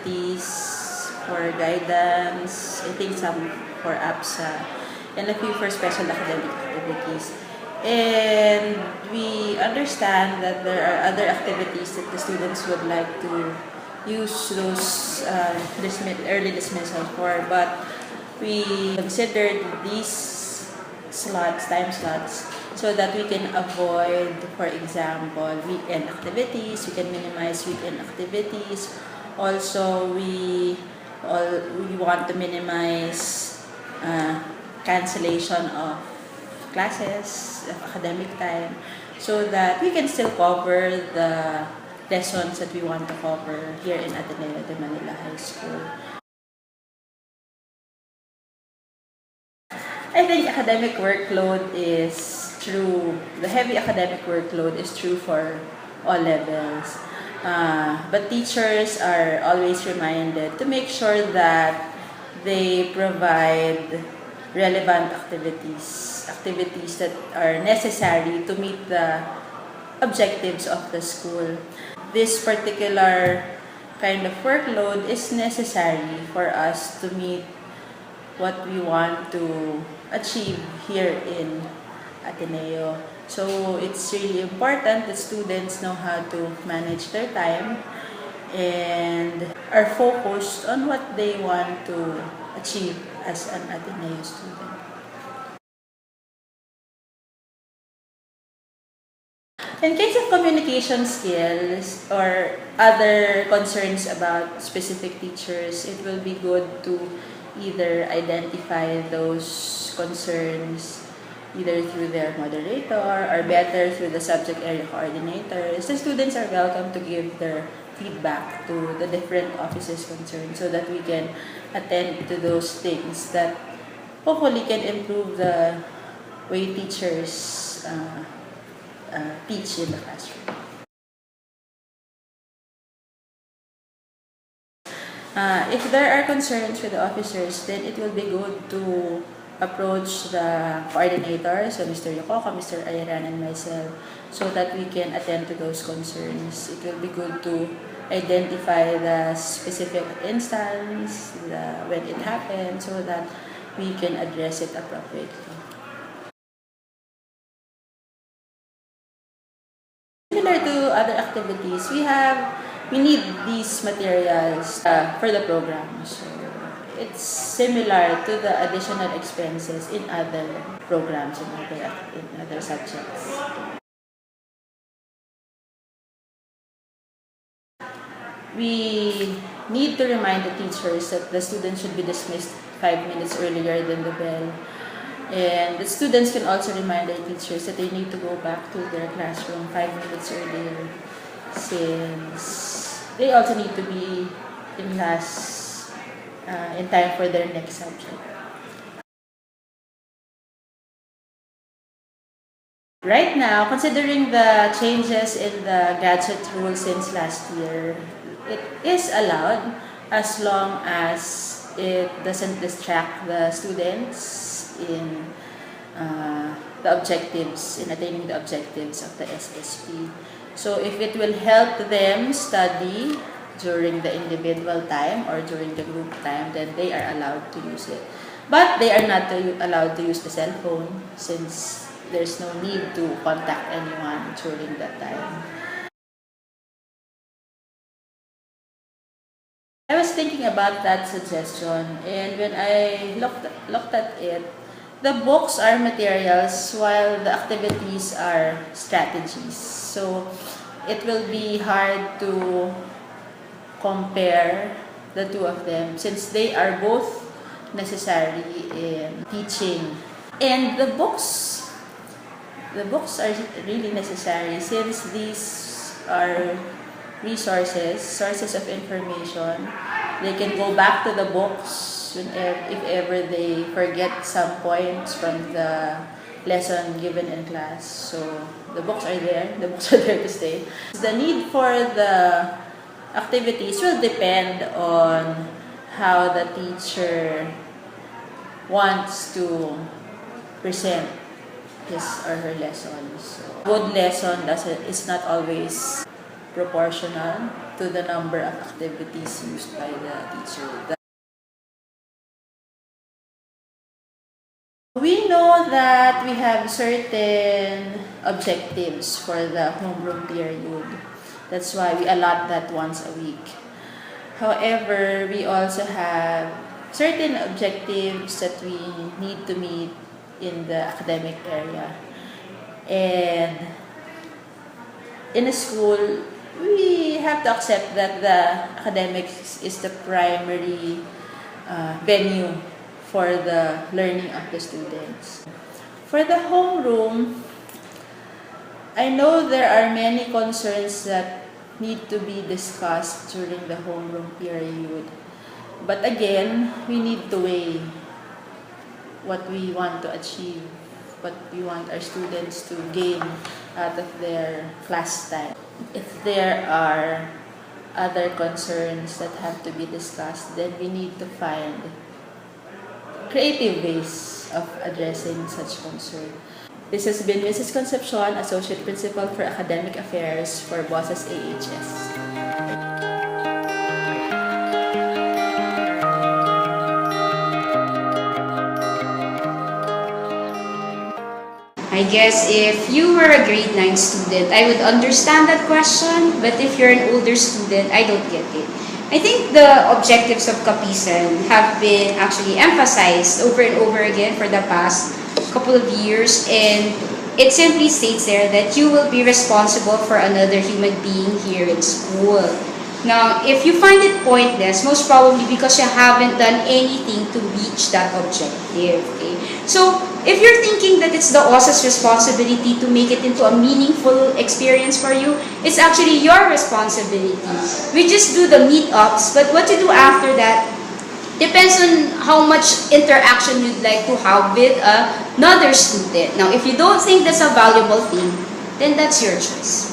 activities for guidance, I think some for APSA, and a few for special academic activities. And we understand that there are other activities that the students would like to use those early dismissal for, but we considered these time slots, so that we can avoid, for example, weekend activities. We can minimize weekend activities. Also, we want to minimize cancellation of classes, of academic time, so that we can still cover the lessons that we want to cover here in Ateneo de Manila High School. I think academic workload is true. The heavy academic workload is true for all levels. But teachers are always reminded to make sure that they provide relevant activities that are necessary to meet the objectives of the school. This particular kind of workload is necessary for us to meet what we want to achieve here in Ateneo. So it's really important that students know how to manage their time and are focused on what they want to achieve as an Ateneo student. In case of communication skills or other concerns about specific teachers, it will be good to either identify those concerns either through their moderator or better through the subject area coordinators. The students are welcome to give their feedback to the different offices concerned so that we can attend to those things that hopefully can improve the way teachers teach in the classroom. If there are concerns with the officers, then it will be good to approach the coordinators, so Mr. Yokoka, Mr. Ayaran, and myself, so that we can attend to those concerns. It will be good to identify the specific instance, when it happened, so that we can address it appropriately. Similar to other activities, we need these materials for the program. So it's similar to the additional expenses in other programs, in other subjects. We need to remind the teachers that the students should be dismissed 5 minutes earlier than the bell. And the students can also remind their teachers that they need to go back to their classroom 5 minutes earlier, since they also need to be in class in time for their next subject. Right now, considering the changes in the gadget rule since last year, it is allowed as long as it doesn't distract the students in the objectives, in attaining the objectives of the SSP. So if it will help them study during the individual time or during the group time, then they are allowed to use it. But they are not allowed to use the cell phone, since there's no need to contact anyone during that time. I was thinking about that suggestion, and when I looked at it, the books are materials while the activities are strategies. So it will be hard to compare the two of them, since they are both necessary in teaching. And the books are really necessary, since these are sources of information. They can go back to the books if ever they forget some points from the lesson given in class. So the books are there. The books are there to stay. The need for the activities will depend on how the teacher wants to present his or her lessons. So, good lesson is not always proportional to to the number of activities used by the teacher. We know that we have certain objectives for the homeroom period. That's why we allot that once a week. However, we also have certain objectives that we need to meet in the academic area. And in a school, we have to accept that the academics is the primary venue for the learning of the students. For the homeroom, I know there are many concerns that need to be discussed during the homeroom period. But again, we need to weigh what we want to achieve, what we want our students to gain out of their class time. If there are other concerns that have to be discussed, then we need to find creative ways of addressing such concern. This has been Mrs. Concepcion, Associate Principal for Academic Affairs for Boses AHS. I guess if you were a grade 9 student, I would understand that question, but if you're an older student, I don't get it. I think the objectives of Kapisan have been actually emphasized over and over again for the past couple of years, and it simply states there that you will be responsible for another human being here in school. Now, if you find it pointless, most probably because you haven't done anything to reach that objective. Okay? So, if you're thinking that it's the OSA's responsibility to make it into a meaningful experience for you, it's actually your responsibility. We just do the meetups, but what you do after that depends on how much interaction you'd like to have with another student. Now, if you don't think that's a valuable thing, then that's your choice.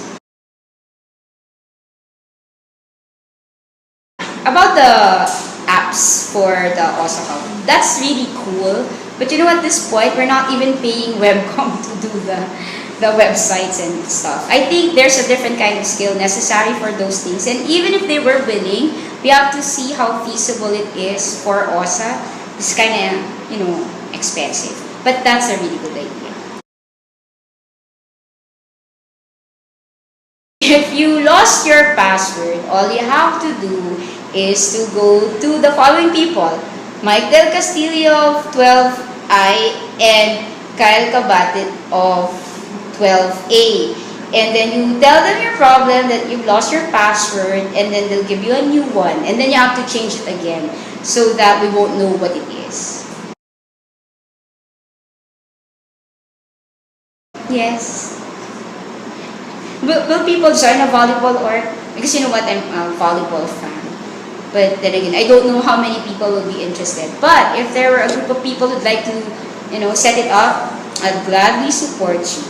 About the apps for the OSA account, that's really cool. But you know, at this point, we're not even paying Webcom to do the websites and stuff. I think there's a different kind of skill necessary for those things. And even if they were willing, we have to see how feasible it is for OSA. It's kind of, expensive. But that's a really good idea. If you lost your password, all you have to do is to go to the following people: Mike Del Castillo of 12I and Kyle Cabatit of 12A. And then you tell them your problem, that you've lost your password, and then they'll give you a new one. And then you have to change it again so that we won't know what it is. Yes. Will people join a volleyball org? Because you know what, I'm a volleyball fan. But then again, I don't know how many people will be interested. But if there were a group of people who'd like to, set it up, I'd gladly support you.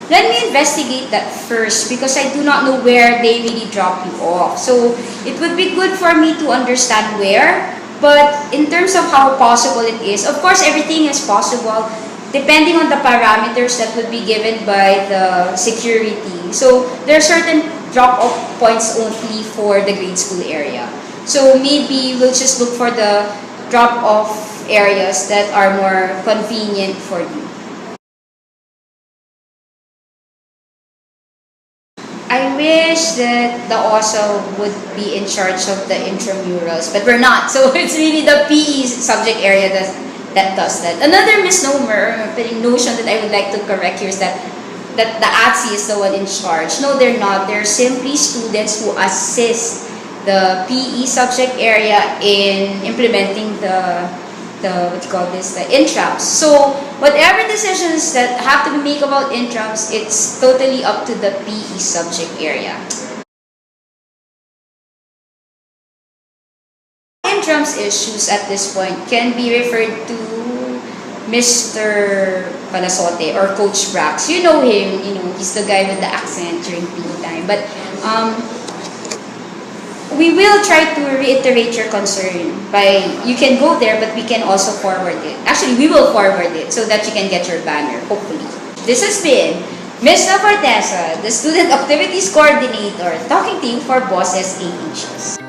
Let me investigate that first, because I do not know where they really drop you off. So it would be good for me to understand where. But in terms of how possible it is, of course, everything is possible, depending on the parameters that would be given by the security. So there are certain drop-off points only for the grade school area. So maybe we'll just look for the drop-off areas that are more convenient for you. I wish that the OSA would be in charge of the intramurals, but we're not. So it's really the PE subject area that does that. Another misnomer, notion that I would like to correct here is that the ATSI is the one in charge. No, they're not. They're simply students who assist the PE subject area in implementing the intrams. So whatever decisions that have to be made about intrams, it's totally up to the PE subject area. Intrams issues at this point can be referred to Mr. Palasote or Coach Brax. You know him, he's the guy with the accent during PE time. But we will try to reiterate your concern by, you can go there, but we can also forward it. Actually, we will forward it so that you can get your banner, hopefully. This has been Ms. Navartesa, the Student Activities Coordinator, talking to you for Boses AHS.